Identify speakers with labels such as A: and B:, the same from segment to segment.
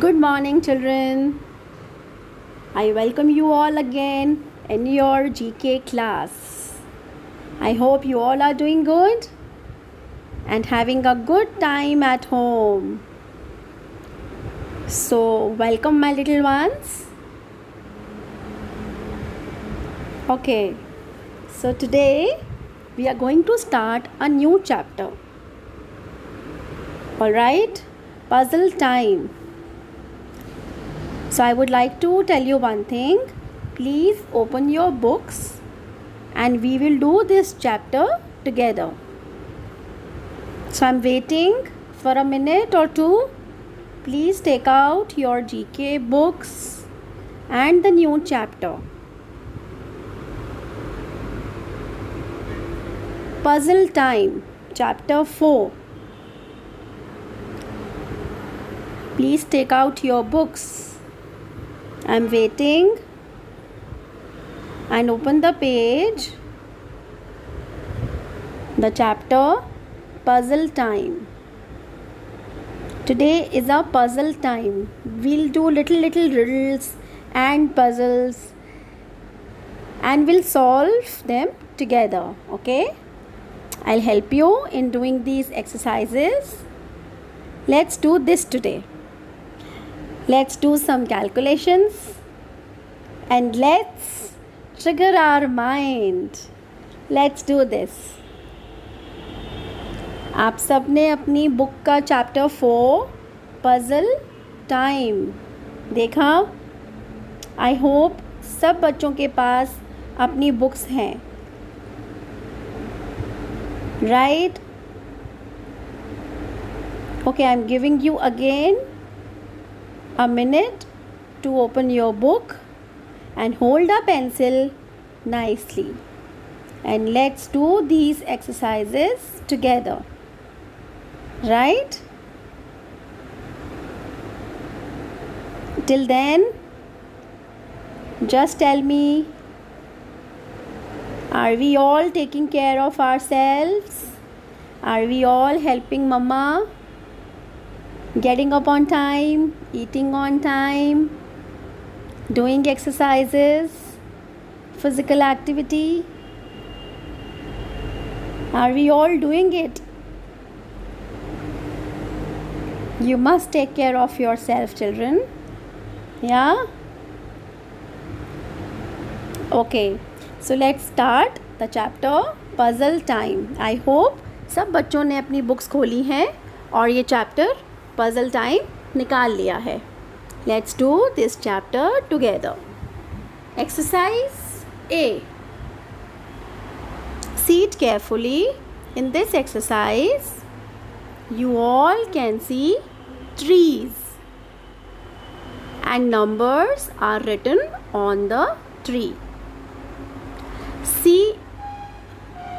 A: Good morning, children. I welcome you all again in your GK class. I hope you all are doing good and having a good time at home. So, welcome, my little ones. Okay, so today we are going to start a new chapter. Alright, puzzle time. So I would like to tell you one thing. Please open your books and we will do this chapter together. So I'm waiting for a minute or two. Please take out your GK books and the new chapter. Puzzle time, chapter 4. Please take out your books. I'm waiting and open the page. The chapter puzzle time. Today is a puzzle time. We'll do little riddles and puzzles and we'll solve them together. Okay? I'll help you in doing these exercises. Let's do this today. Let's do some calculations and let's trigger our mind. Let's do this. आप सब ने अपनी book का chapter 4 puzzle time देखा? I hope सब बच्चों के पास अपनी बुक्स हैं, right? Okay, I am giving you again a minute to open your book and hold a pencil nicely, and let's do these exercises together, right? Till then, just tell me, are we all taking care of ourselves? Are we all helping mama? Getting up on time, eating on time, doing exercises, physical activity. Are we all doing it? You must take care of yourself, children. Yeah? Okay, so let's start the chapter puzzle time. I hope सब बच्चों ने अपनी books खोली हैं और ये chapter puzzle time निकाल लिया है. Let's do this chapter together. Exercise A. Sit carefully. In this exercise, you all can see trees and numbers are written on the tree. See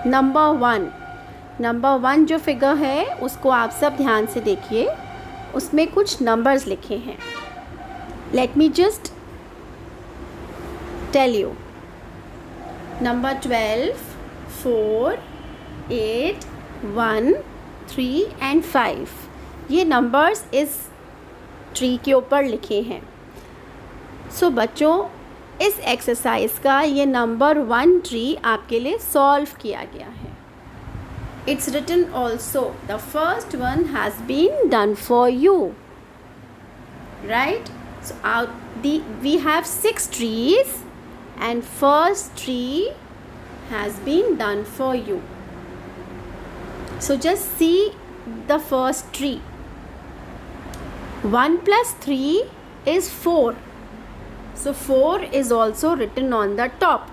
A: number 1. Number 1 जो figure है उसको आप सब ध्यान से देखिए, उसमें कुछ नंबर्स लिखे हैं. Let me just tell you. Number 12, 4, 8, 1, 3 and 5. ये नंबर्स इस ट्री के ऊपर लिखे हैं. सो बच्चों, इस एक्सरसाइज का ये नंबर 1 ट्री आपके लिए सॉल्व किया गया है. It's written also. The first one has been done for you, right? So we have 6 trees and first tree has been done for you. So just see the first tree. 1 plus 3 is 4. So 4 is also written on the top.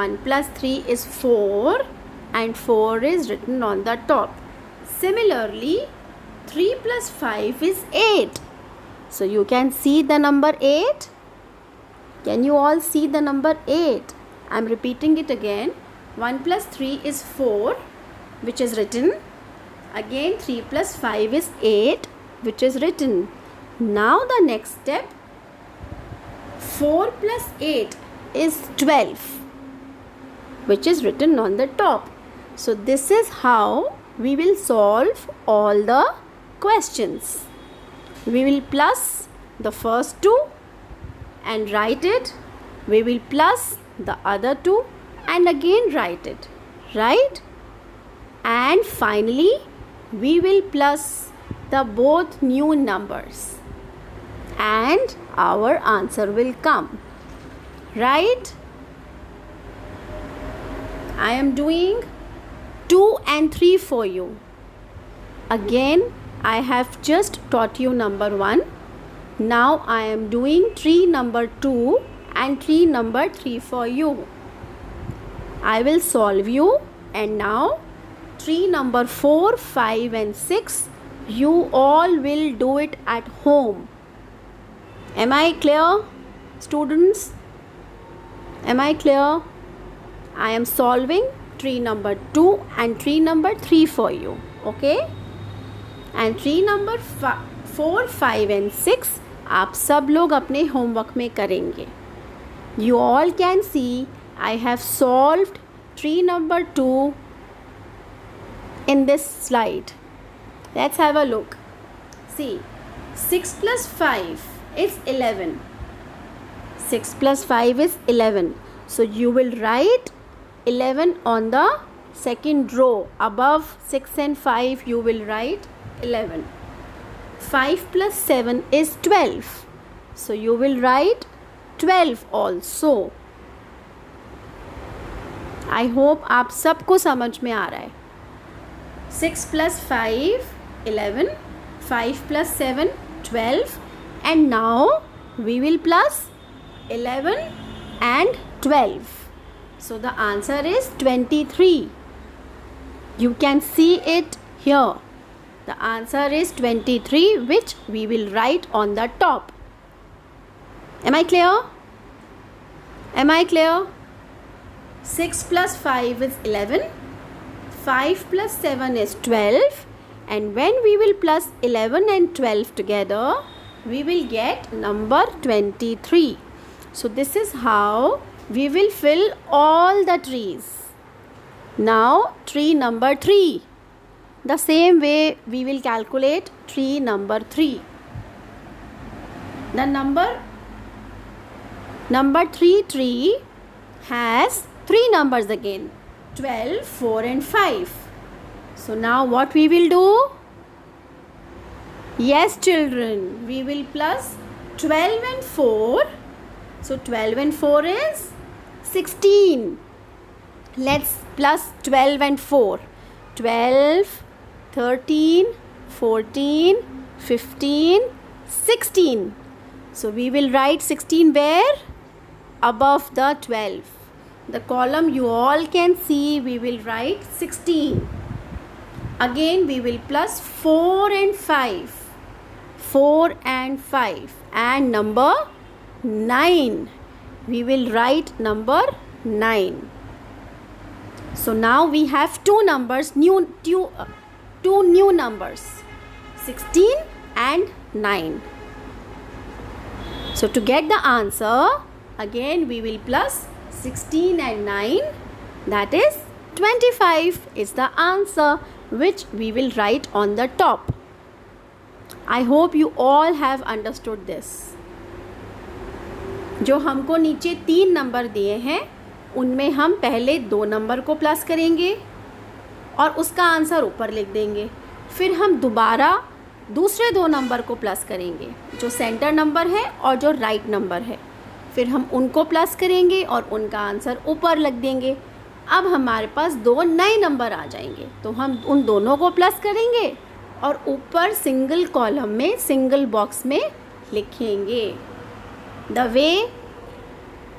A: 1 plus 3 is 4 and 4 is written on the top. Similarly, 3 plus 5 is 8. So you can see the number 8. Can you all see the number 8? I am repeating it again. 1 plus 3 is 4, which is written. Again 3 plus 5 is 8, which is written. Now the next step, 4 plus 8 is 12, which is written on the top. So this is how we will solve all the questions. We will plus the first two and write it. We will plus the other two and again write it, right? And finally, we will plus the both new numbers and our answer will come, right? I am doing 2 and 3 for you. Again, I have just taught you number 1. Now I am doing 3 number 2 and 3 number 3 for you. I will solve you, and now 3 number 4, 5 and 6 you all will do it at home. Am I clear, students? Am I clear? I am solving 3 number 2 and 3 number 3 for you, okay? And 3 number 4, 5 and 6 आप सब लोग अपने homework में करेंगे. You all can see I have solved 3 number 2 in this slide. Let's have a look. See, 6 plus 5 is 11. 6 plus 5 is 11. So you will write 11 on the second row. Above 6 and 5 you will write 11. 5 plus 7 is 12. So you will write 12 also. I hope आप सबको समझ में आ रहा है. 6 plus 5 11, 5 plus 7 12, and now we will plus 11 and 12. So the answer is 23. You can see it here. The answer is 23, which we will write on the top. Am I clear? Am I clear? 6 plus 5 is 11. 5 plus 7 is 12. And when we will plus 11 and 12 together, we will get number 23. So this is how we will fill all the trees. Now tree number 3. The same way we will calculate tree number 3. The number 3 tree has 3 numbers again, 12, 4 and 5. So now what we will do? Yes children, we will plus 12 and 4. So 12 and 4 is 16. Let's plus 12 and 4. 12, 13, 14, 15, 16. So we will write 16 where? Above the 12. The column you all can see, we will write 16. Again we will plus 4 and 5. 4 and 5. And number 9. We will write number 9. So now we have two numbers, two new numbers, 16 and 9. So to get the answer, again we will plus 16 and 9, that is 25 is the answer, which we will write on the top. I hope you all have understood this. जो हमको नीचे 3 number दिए हैं, उनमें हम पहले 2 number को plus करेंगे और उसका आंसर ऊपर लिख देंगे. फिर हम दोबारा दूसरे 2 नंबर को प्लस करेंगे, जो सेंटर नंबर है और जो राइट नंबर है. फिर हम उनको प्लस करेंगे और उनका आंसर ऊपर लिख देंगे. अब हमारे पास 2 नए नंबर आ जाएंगे, तो हम उन दोनों को प्लस करेंगे और ऊपर सिंगल कॉलम में, सिंगल बॉक्स में लिखेंगे. द वे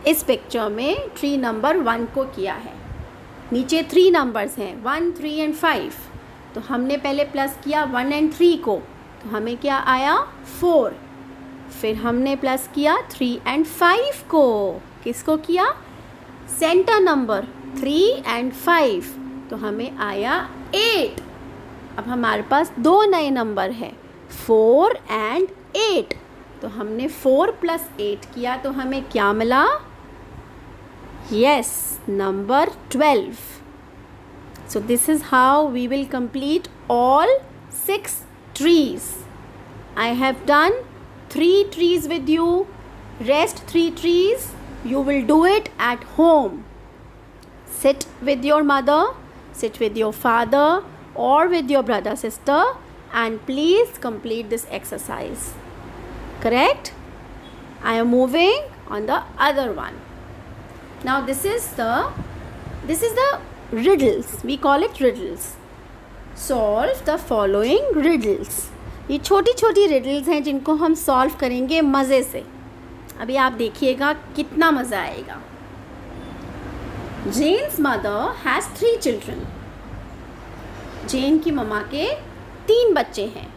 A: इस पिक्चर में ट्री नंबर 1 को किया है. नीचे 3 नंबर्स हैं, 1, 3 एंड 5. तो हमने पहले प्लस किया 1 एंड 3 को, तो हमें क्या आया 4. फिर हमने प्लस किया 3 एंड 5 को. किसको किया? सेंटर नंबर 3 एंड 5, तो हमें आया 8. अब हमारे पास 2 नए नंबर है, 4 एंड 8. तो हमने 4 प्लस 8 किया, तो हमें क्या मिला? Yes, number 12. So this is how we will complete all 6 trees. I have done 3 trees with you. Rest 3 trees you will do it at home. Sit with your mother, sit with your father or with your brother, sister, and please complete this exercise. Correct? I am moving on the other one. Now this is the riddles. We call it riddles. Solve the following riddles. ये छोटी छोटी riddles हैं जिनको हम solve करेंगे मज़े से. अभी आप देखिएगा कितना मज़ा आएगा. Jane's mother has 3 children. जेन की मम्मा के 3 बच्चे हैं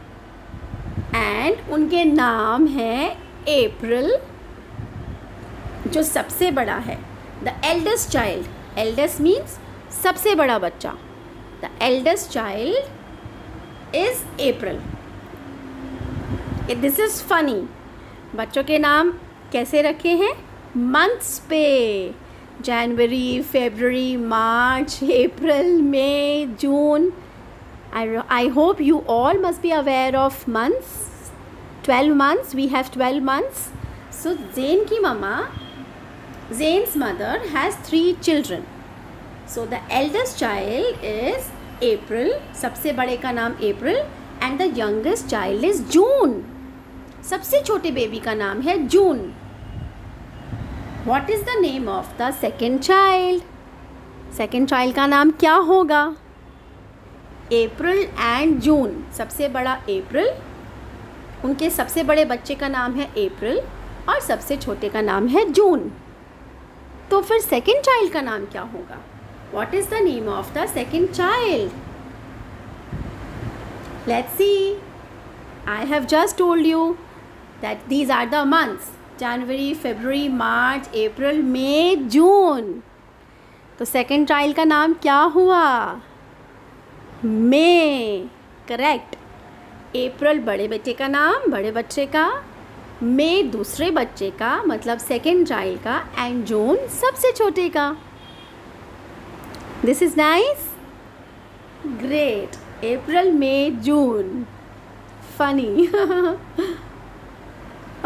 A: एंड उनके नाम हैं अप्रैल, जो सबसे बड़ा है. The eldest child, eldest means सबसे बड़ा बच्चा. The eldest child is April. This is funny. बच्चों के नाम कैसे रखे हैं? मंथ्स पे. January, February, March, April, May, June. I hope you all must be aware of months. 12 months. We have 12 months. So Zane's mother has 3 children. So the eldest child is April. सबसे बड़े का नाम April and the youngest child is June. सबसे छोटे baby का नाम है June. What is the name of the second child? Second child का नाम क्या होगा? अप्रैल एंड जून. सबसे बड़ा अप्रैल, उनके सबसे बड़े बच्चे का नाम है अप्रैल और सबसे छोटे का नाम है जून. तो फिर सेकेंड चाइल्ड का नाम क्या होगा? What is the name of the second child? Let's see. I have just told you that these are the months. January, February, March, April, May, June. तो सेकेंड चाइल्ड का नाम क्या हुआ? मई. करेक्ट. अप्रैल बड़े बेटे का नाम, बड़े बच्चे का. मई दूसरे बच्चे का, मतलब सेकेंड चाइल्ड का. एंड जून सबसे छोटे का. This is nice. Great. April, May, June. Funny.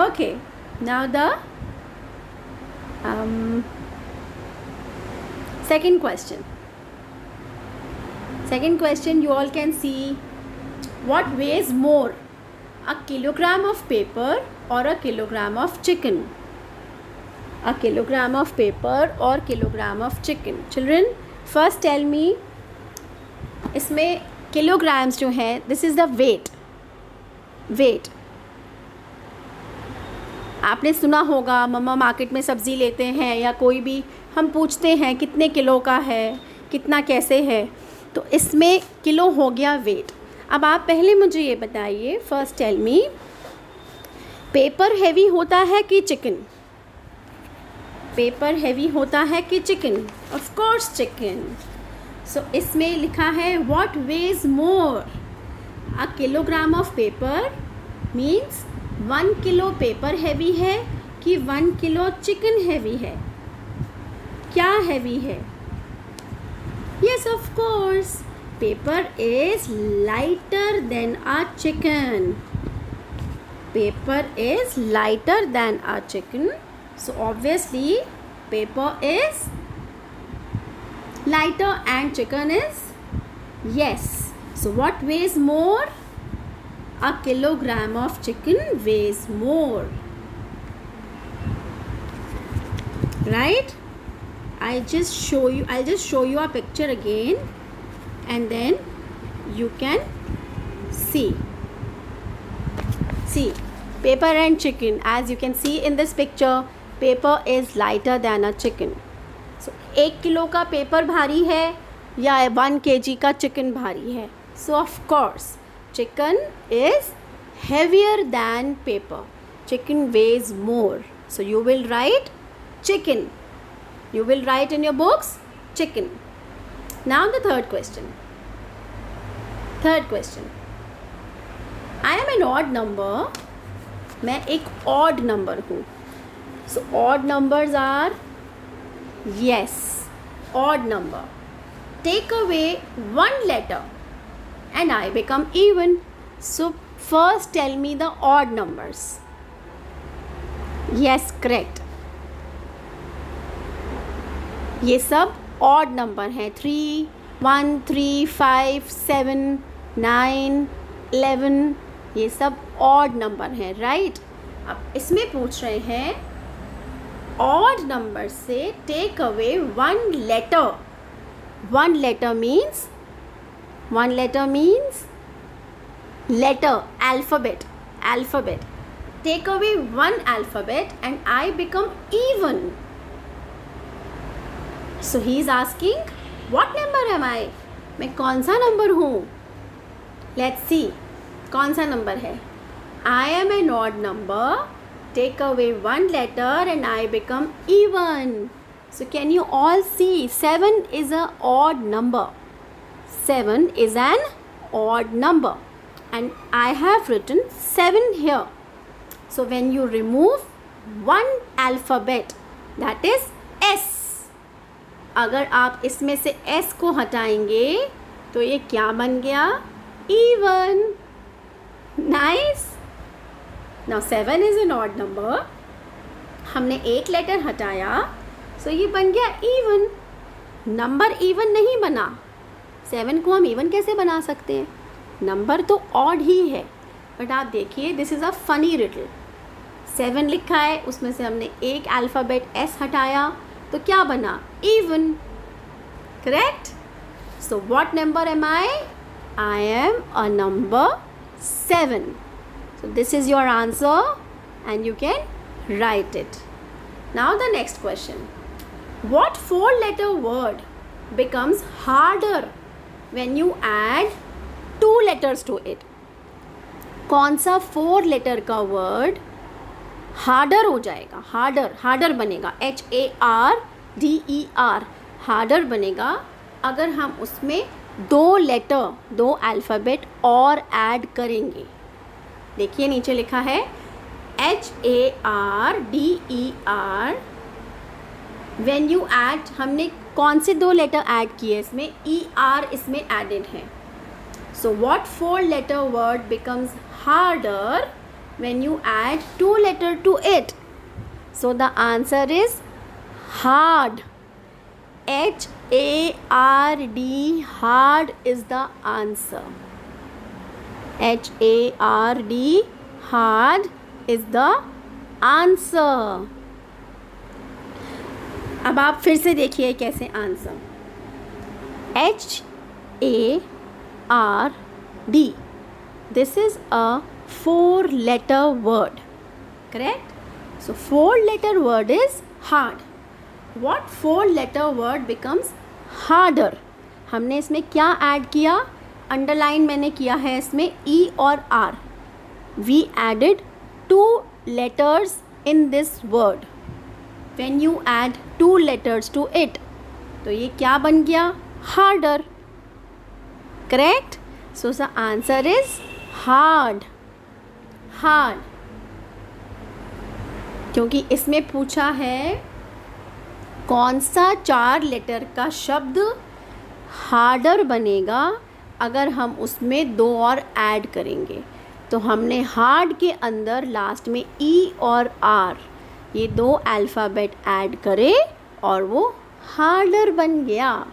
A: Okay. Now the second question. Second question, you all can see what weighs more, a kilogram of paper or a kilogram of chicken? A kilogram of paper or kilogram of chicken? Children, first tell me, इसमें kilograms जो हैं, this is the weight. Weight. आपने सुना होगा, मम्मा market में सब्ज़ी लेते हैं या कोई भी हम पूछते हैं कितने किलो का है, कितना कैसे है. तो इसमें किलो हो गया वेट. अब आप पहले मुझे ये बताइए, first tell me, paper heavy होता है कि चिकन? पेपर हैवी होता है कि chicken? Of course chicken. So इसमें लिखा है what weighs more. A kilogram of paper means 1 kilo paper heavy है कि 1 किलो चिकन हैवी है? क्या हैवी है? Yes, of course. Paper is lighter than a chicken. Paper is lighter than a chicken. So obviously paper is lighter and chicken is yes. So what weighs more? A kilogram of chicken weighs more. Right? I'll just show you a picture again and then you can see paper and chicken. As you can see in this picture, paper is lighter than a chicken. So 1 kilo का paper भारी है या 1 kg का chicken भारी है? So of course chicken is heavier than paper. Chicken weighs more. So you will write chicken. You will write in your books chicken. Now the third question. I am an odd number. मैं एक odd number हूँ. So odd numbers are yes, odd number. Take away 1 letter and I become even. So first tell me the odd numbers. Yes, correct. ये सब odd number हैं. 3, 1, 3, 5, 7, 9, 11. ये सब odd number हैं, right? अब इसमें पूछ रहे हैं odd नंबर से take away one letter. One letter means letter, alphabet. Take away one alphabet and I become even. So he is asking, what number am I? मैं कौन सा नंबर हूँ? Let's see. कौन सा नंबर है? I am an odd number. Take away one letter and I become even. So can you all see? 7 is an odd number. 7 is an odd number. And I have written 7 here. So when you remove one alphabet, that is S. अगर आप इसमें से S को हटाएंगे तो ये क्या बन गया? Even. Nice. Now 7 is an odd number. हमने एक लेटर हटाया, so ये बन गया even. नंबर even नहीं बना. 7 को हम even कैसे बना सकते हैं? नंबर तो odd ही है. बट आप देखिए, this is a funny riddle. 7 लिखा है, उसमें से हमने एक अल्फ़ाबेट S हटाया, तो क्या बना? even. Correct? So what number am I? I am a number 7. So this is your answer and you can write it. Now the next question. What 4-letter word becomes harder when you add 2 letters to it? कौन सा 4 letter का word harder हो जाएगा? harder बनेगा. HARDER. harder बनेगा अगर हम उसमें 2 लेटर, 2 अल्फ़ाबेट और ऐड करेंगे. देखिए नीचे लिखा है HARDER. व्हेन यू ऐड, हमने कौन से 2 लेटर ऐड किए इसमें? ER इसमें एडेड है. So what 4-letter word becomes harder when you add 2 letter to it? So the answer is hard. HARD. hard is the answer. HARD. hard is the answer. अब आप फिर से देखिए कैसे answer. HARD. This is a 4-letter word. Correct? So 4-letter word is hard. What 4-letter word becomes harder? हमने इसमें क्या add किया? अंडरलाइन मैंने किया है इसमें E और R. We added 2 letters in this word. When you add 2 letters to it, तो ये क्या बन गया? Harder. Correct? So the answer is hard. क्योंकि इसमें पूछा है कौन सा 4 लेटर का शब्द हार्डर बनेगा अगर हम उसमें 2 और ऐड करेंगे. तो हमने हार्ड के अंदर लास्ट में E और R ये 2 अल्फ़ाबेट ऐड करे और वो हार्डर बन गया.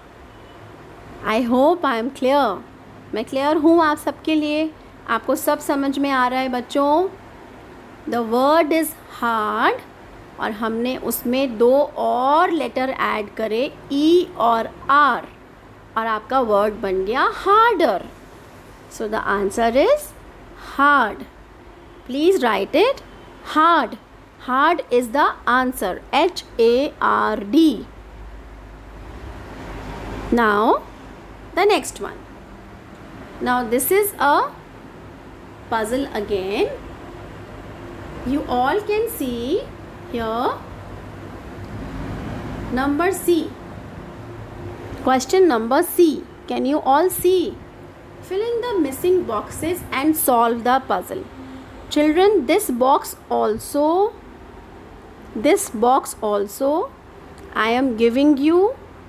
A: I hope I am clear. मैं क्लियर हूँ आप सबके लिए? आपको सब समझ में आ रहा है बच्चों? द वर्ड इज़ हार्ड और हमने उसमें 2 और लेटर ऐड करे E और R और आपका वर्ड बन गया harder. So the answer is hard. Please write it. Hard is the answer. HARD. Now the next one. Now this is a puzzle again. You all can see here number C. Question number C. Can you all see? Fill in the missing boxes and solve the puzzle. Children, this box also I am giving you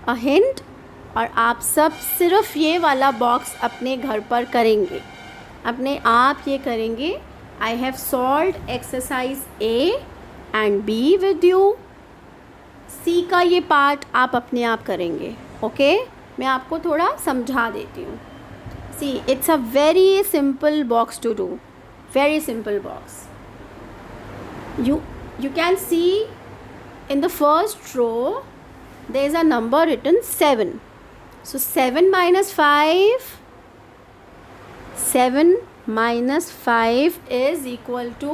A: a hint और आप सब सिर्फ ये वाला box अपने घर पर करेंगे. अपने आप ये करेंगे. I have solved exercise A and B with you. C का ये पार्ट आप अपने आप करेंगे. ओके मैं आपको थोड़ा समझा देती हूँ. See it's a very simple box to do. very simple box. You can see in the first row there is a number written 7. So 7 minus 5 is equal to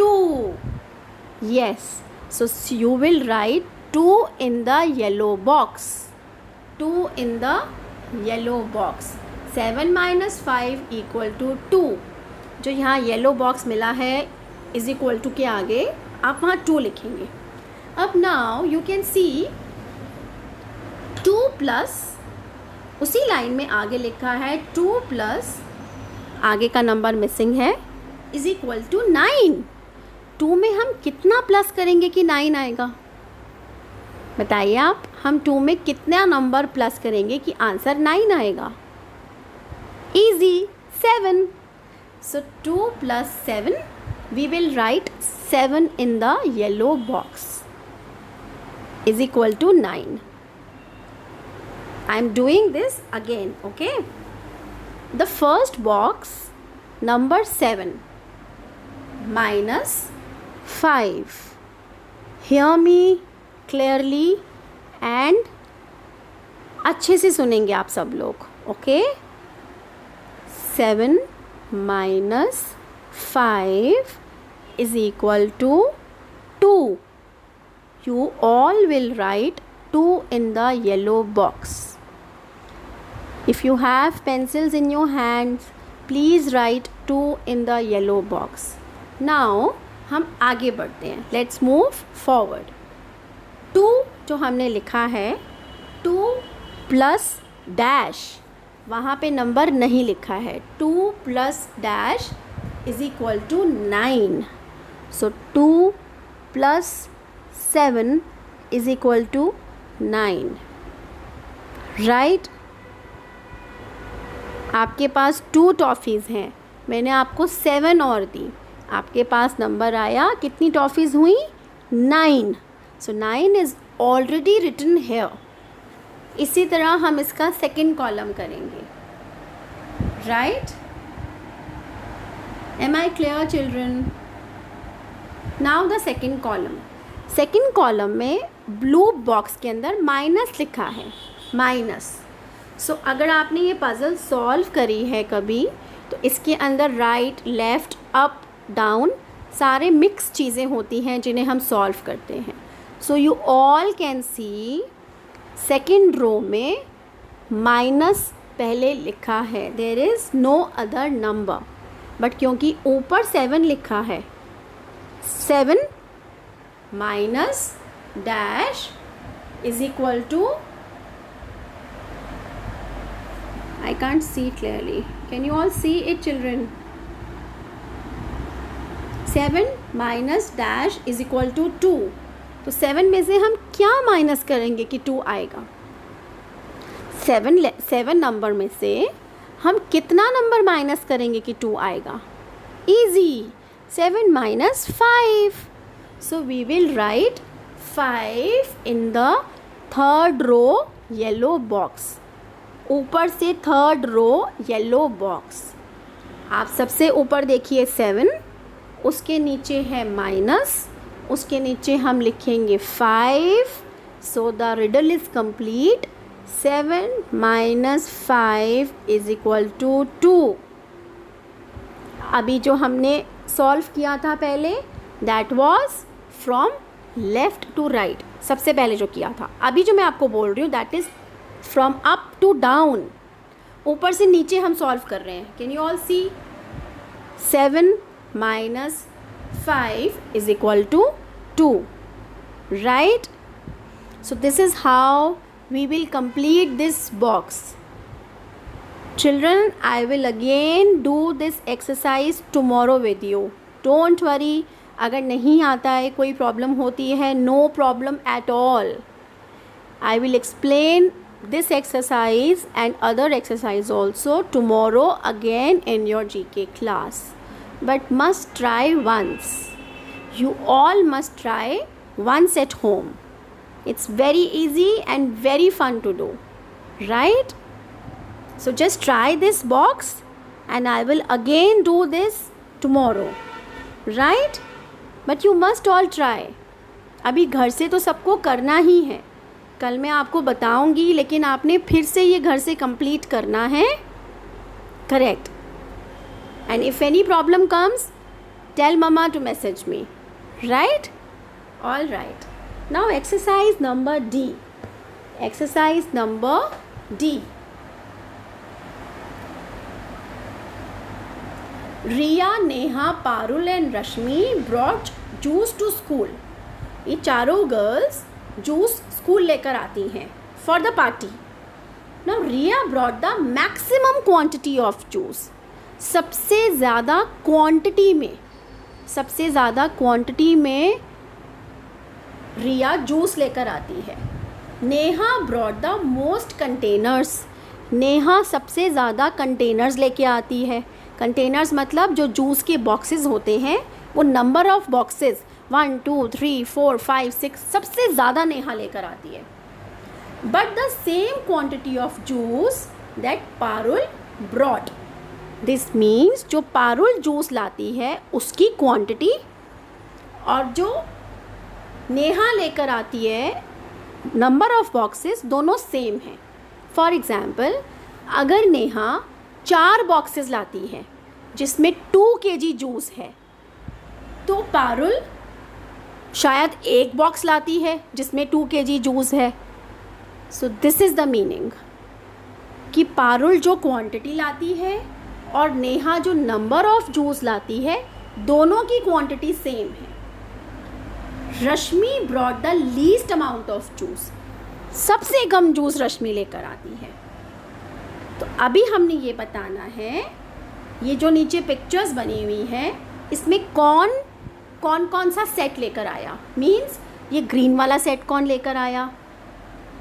A: 2. Yes, so you will write 2 in the yellow box. 2 in the yellow box. 7 minus 5 equal to 2. जो यहाँ yellow box मिला है is equal to के आगे आप वहाँ 2 लिखेंगे. अब now you can see 2 plus उसी लाइन में आगे लिखा है 2 प्लस आगे का नंबर मिसिंग है इज इक्वल टू 9. 2 में हम कितना प्लस करेंगे कि 9 आएगा? बताइए आप. हम 2 में कितना नंबर प्लस करेंगे कि आंसर 9 आएगा? Easy, 7. So 2 plus 7, we will write 7 in the yellow box is equal to 9. I am doing this again, okay? The first box, number 7 minus 5. Hear me clearly and अच्छे से सुनेंगे आप सब लोग, okay? 7 minus 5 is equal to 2. You all will write 2 in the yellow box. If you have pencils in your hands, please write 2 in the yellow box. Now हम आगे बढ़ते हैं. Let's move forward. 2 जो हमने लिखा है 2 plus dash, वहाँ पे नंबर नहीं लिखा है. 2 plus dash is equal to 9. So 2 plus 7 is equal to 9. Right. आपके पास 2 टॉफ़ीज़ हैं. मैंने आपको 7 और दी. आपके पास नंबर आया. कितनी टॉफ़ीज़ हुई? 9. So 9 is already written here. इसी तरह हम इसका सेकेंड कॉलम करेंगे. Right. Am I clear children? Now the second column. Second column में ब्लू बॉक्स के अंदर माइनस लिखा है. माइनस. सो अगर आपने ये पज़ल सॉल्व करी है कभी तो इसके अंदर राइट, लेफ़्ट, अप, डाउन सारे मिक्स चीज़ें होती हैं जिन्हें हम सॉल्व करते हैं. So you all can see second row में माइनस पहले लिखा है. There is no other number. But क्योंकि ऊपर 7 लिखा है, 7 minus dash is equal to, I can't see clearly. Can you all see it children? 7 minus dash is equal to 2. तो 7 में से हम क्या माइनस करेंगे कि 2 आएगा? 7 नंबर में से हम कितना नंबर माइनस करेंगे कि 2 आएगा? Easy. 7 minus 5. So we will write 5 in the third row yellow box. ऊपर से थर्ड रो येलो बॉक्स. आप सबसे ऊपर देखिए 7, उसके नीचे है माइनस, उसके नीचे हम लिखेंगे 5. So the riddle is complete. 7 minus 5 is equal to 2. अभी जो हमने सॉल्व किया था पहले, that was from left to right. सबसे पहले जो किया था. अभी जो मैं आपको बोल रही हूँ that is from up to down. ऊपर से नीचे हम सॉल्व कर रहे हैं. Can you all see? 7 minus 5 is equal to 2. Right? So this is how we will complete this box. Children, I will again do this exercise tomorrow with you. Don't worry. अगर नहीं आता है, कोई problem होती है, no problem at all. I will explain this exercise and other exercise also tomorrow again in your GK class. But must try once. You all must try once at home. It's very easy and very fun to do, right? So just try this box and I will again do this tomorrow, right? But you must all try. अभी घर से तो सबको करना ही है. कल मैं आपको बताऊंगी, लेकिन आपने फिर से ये घर से कंप्लीट करना है. Correct. And if any problem comes, tell mama to message me. Right? All right. Now exercise number D. Exercise number D. Riya, Neha, Parul and Rashmi brought juice to school. ये चारों girls juice school लेकर आती हैं for the party. Now Riya brought the maximum quantity of juice. सबसे ज़्यादा quantity में Riya juice लेकर आती है. Neha brought the most containers. Neha सबसे ज़्यादा कंटेनर्स लेके आती है. कंटेनर्स मतलब जो जूस के बॉक्सेस होते हैं, वो नंबर ऑफ बॉक्सेस 1 2 3 4 5 6 सबसे ज़्यादा नेहा लेकर आती है. But the same quantity of juice that Parul brought. This means जो पारुल जूस लाती है उसकी क्वांटिटी और जो नेहा लेकर आती है नंबर ऑफ बॉक्सेस दोनों सेम हैं. फॉर एग्ज़ाम्पल, अगर नेहा 4 बॉक्सेस लाती है जिसमें 2 kg जूस है, तो पारुल शायद 1 बॉक्स लाती है जिसमें 2 kg जूस है. So this is the meaning कि पारुल जो क्वांटिटी लाती है और नेहा जो नंबर ऑफ जूस लाती है, दोनों की क्वांटिटी सेम है. Rashmi brought the least amount of juice. सबसे कम जूस रश्मि लेकर आती है. तो अभी हमने ये बताना है, ये जो नीचे पिक्चर्स बनी हुई हैं, इसमें कौन सा सेट लेकर आया. मीन्स ये ग्रीन वाला सेट कौन लेकर आया.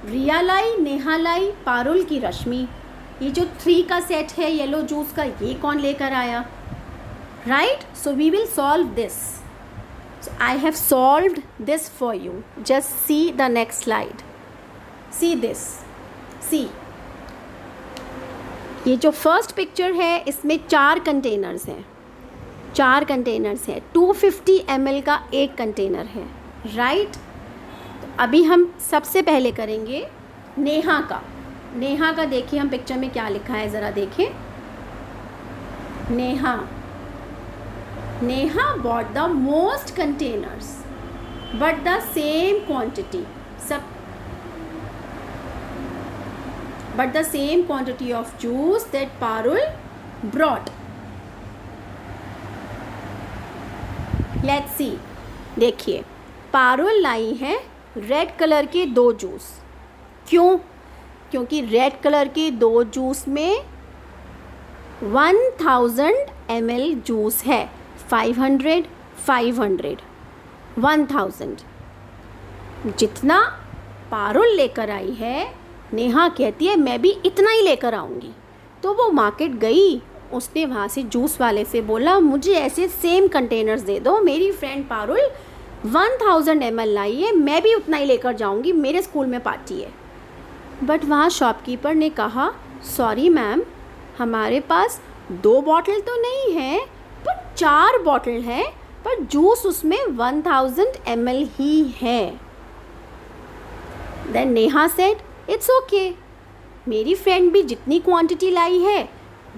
A: रिया लाई, नेहा लाई, पारुल की रश्मि. ये जो 3 का सेट है येलो जूस का, ये कौन लेकर आया. Right. So we will solve this. So I have solved this for you. Just see the next slide. See this. See, ये जो फर्स्ट पिक्चर है इसमें 4 कंटेनर्स हैं. 250 ml का एक कंटेनर है. राइट. तो अभी हम सबसे पहले करेंगे नेहा का. देखिए हम पिक्चर में क्या लिखा है, ज़रा देखें. Neha bought the most containers but the same quantity. But the same quantity of juice that Parul brought. Let's see. देखिए, पारुल लाई है रेड कलर के 2 जूस. क्यों? क्योंकि रेड कलर के 2 जूस में 1000 ml जूस है. 500 1000. जितना पारुल लेकर आई है, नेहा कहती है मैं भी इतना ही लेकर आऊँगी. तो वो मार्केट गई, उसने वहाँ से जूस वाले से बोला मुझे ऐसे सेम कंटेनर्स दे दो, मेरी फ्रेंड पारुल 1000 ml लाई है, मैं भी उतना ही लेकर जाऊँगी, मेरे स्कूल में पार्टी है. बट वहाँ शॉपकीपर ने कहा सॉरी मैम, हमारे पास 2 बॉटल तो नहीं है पर 4 बॉटल है, पर जूस उसमें 1000 ml ही है. Then Neha said it's okay, मेरी फ्रेंड भी जितनी क्वांटिटी लाई है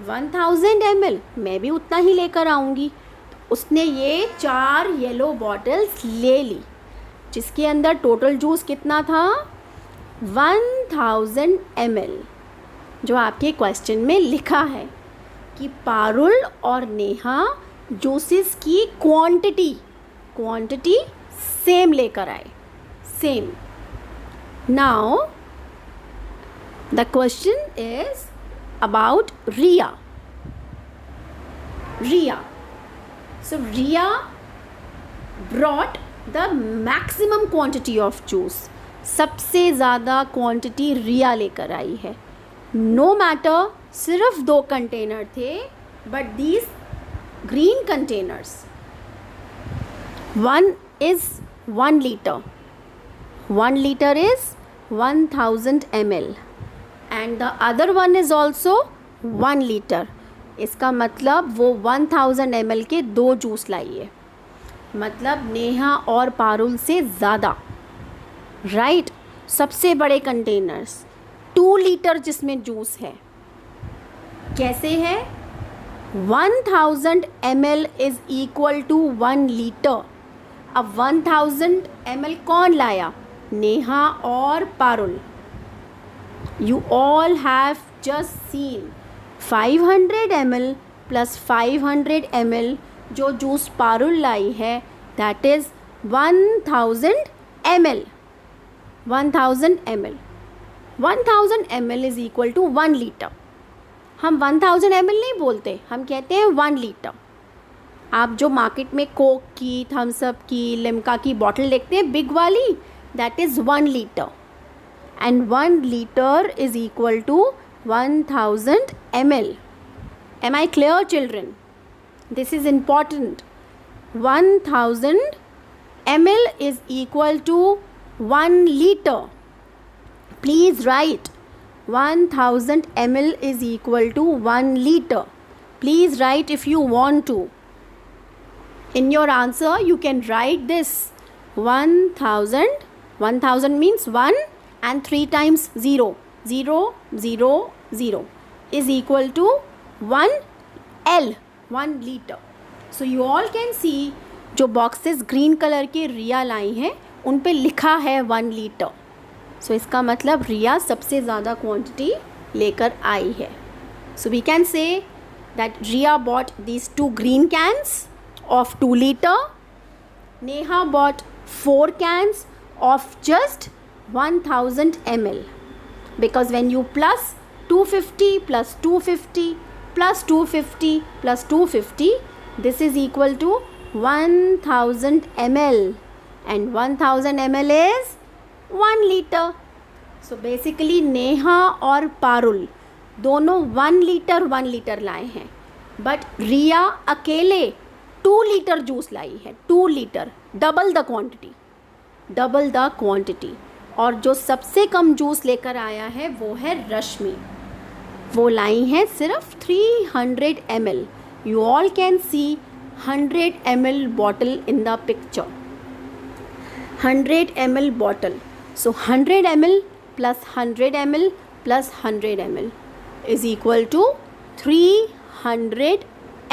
A: 1000 ml, मैं भी उतना ही लेकर आऊँगी. तो उसने ये 4 येलो बॉटल्स ले ली, जिसके अंदर टोटल जूस कितना था 1000 ml. जो आपके क्वेश्चन में लिखा है कि पारुल और नेहा जूसेस की क्वांटिटी सेम लेकर आए. Same. Now the question is about Riya. So Riya brought the maximum quantity of juice. सबसे ज़्यादा क्वांटिटी रिया लेकर आई है. नो मैटर सिर्फ 2 कंटेनर थे, but these green containers, one is 1 liter, 1 liter is 1000 ml and the other one is also 1 liter. इसका मतलब वो 1000 ml के 2 जूस लाई है, मतलब नेहा और पारुल से ज़्यादा, राइट. सबसे बड़े कंटेनर्स 2 लीटर जिसमें जूस है. कैसे है? 1000 ml is equal to 1 litre. अब 1000 ml कौन लाया? नेहा और Parul. You all have just seen 500 ml plus 500 ml जो जूस पारुल लाई है, that is 1000 ml. 1000 ml. 1000 ml is equal to 1 litre. हम 1000 ml नहीं बोलते, हम कहते हैं 1 लीटर. आप जो मार्केट में कोक की, थम्स अप की, लिम्का की बॉटल देखते हैं बिग वाली, that is 1 litre. And 1 litre is equal to 1000 ml. Am I clear, children? This is important. 1000 ml is equal to 1 liter. Please write 1000 ml is equal to 1 liter. Please write if you want to. In your answer, you can write this 1000. 1000 means 1 and 3 times 0. 0, 0, 0 is equal to 1 L, 1 liter. So you all can see जो boxes green colour के रिया लाई हैं उन पे लिखा है 1 litre. सो इसका मतलब रिया सबसे ज़्यादा क्वांटिटी लेकर आई है. So we can say that Riya bought these 2 green cans of 2 liter. Neha bought 4 cans of just 1000 ml. Because when you plus 250 plus 250 plus 250 plus 250, this is equal to 1000 ml, and 1000 ml is 1 liter. So basically Neha और पारुल दोनों 1 litre लाए हैं, but रिया अकेले 2 litre juice लाई है. 2 litre, double the quantity. और जो सबसे कम जूस लेकर आया है वो है रश्मि. वो लाई हैं सिर्फ 300 ml. You all can C 100 ml bottle in the picture. 100 ml bottle. So 100 ml plus 100 ml plus 100 ml is equal to 300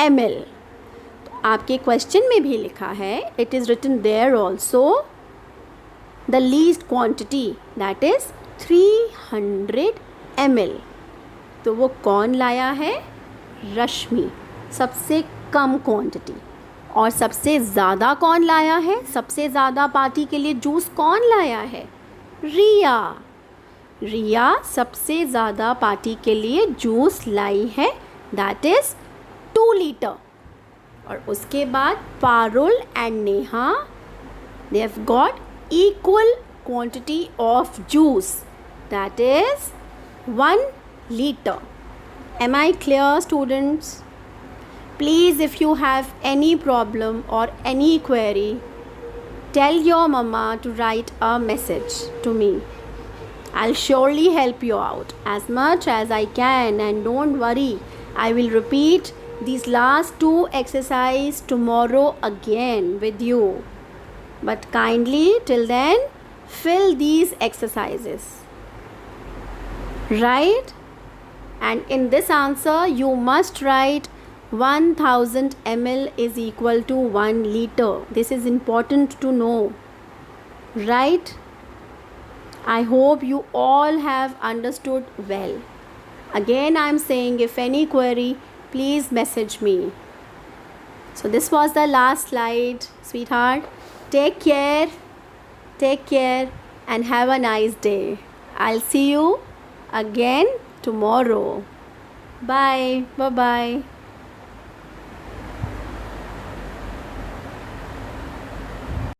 A: ml. तो आपके क्वेश्चन में भी लिखा है, it is written there also, the least quantity, that is 300 ml. तो वो कौन लाया है? रश्मि. सबसे कम क्वांटिटी. और सबसे ज़्यादा कौन लाया है? सबसे ज़्यादा पार्टी के लिए जूस कौन लाया है? रिया सबसे ज़्यादा पार्टी के लिए जूस लाई है, दैट इज़ 2 लीटर. और उसके बाद Parul and Neha, they have got equal quantity of juice, that is 1 liter. Am I clear, students? Please, if you have any problem or any query, tell your mama to write a message to me. I'll surely help you out as much as I can, and don't worry, I will repeat these last 2 exercises tomorrow again with you. But kindly till then fill these exercises, right? And in this answer you must write 1000 ml is equal to 1 liter. This is important to know, right? I hope you all have understood well. Again I am saying, if any query, please message me. So this was the last slide, sweetheart. Take care and have a nice day. I'll see you again tomorrow. Bye bye.